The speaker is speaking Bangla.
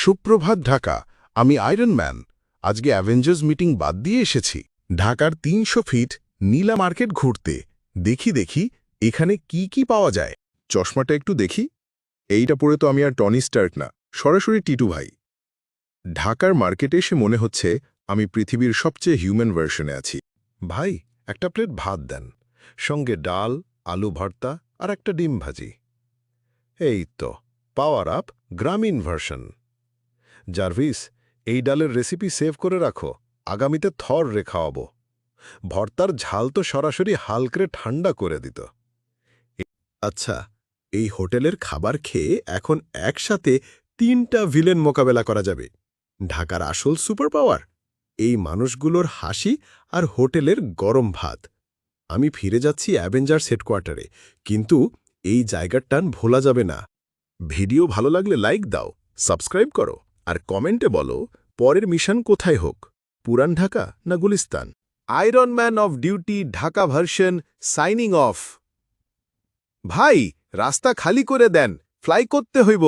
সুপ্রভাত ঢাকা। আমি আয়রন ম্যান। আজকে অ্যাভেঞ্জার্স মিটিং বাদ দিয়ে এসেছি ঢাকার ৩০০ ফিট নীলা মার্কেট ঘুরতে। দেখি এখানে কি পাওয়া যায়। চশমাটা একটু দেখি। এইটা পরে তো আমি আর টনি স্টার্ক না, সরাসরি টিটু ভাই। ঢাকার মার্কেটে এসে মনে হচ্ছে আমি পৃথিবীর সবচেয়ে হিউম্যান ভার্সনে আছি। ভাই, একটা প্লেট ভাত দেন, সঙ্গে ডাল, আলু ভর্তা আর একটা ডিম ভাজি। এই তো পাওয়ার আপ গ্রামীণ ভার্সন। জার্ভিস, এই ডালের রেসিপি সেভ করে রাখো, আগামীতে থর রে খাওয়াবো। ভর্তার ঝাল তো সরাসরি হালকরে ঠান্ডা করে দিত। আচ্ছা, এই হোটেলের খাবার খেয়ে এখন একসাথে ৩টা ভিলেন মোকাবেলা করা যাবে। ঢাকার আসল সুপার পাওয়ার এই মানুষগুলোর হাসি আর হোটেলের গরম ভাত। আমি ফিরে যাচ্ছি অ্যাভেঞ্জার্স হেডকোয়ার্টারে, কিন্তু এই জায়গার টান ভোলা যাবে না। ভিডিও ভালো লাগলে লাইক দাও, সাবস্ক্রাইব করো আর কমেন্টে বলো পরের মিশন কোথায় হোক, পুরান ঢাকা না Gulistan. Iron man of duty Dhaka version signing off. ভাই, রাস্তা খালি করে দেন, ফ্লাই করতে হইব।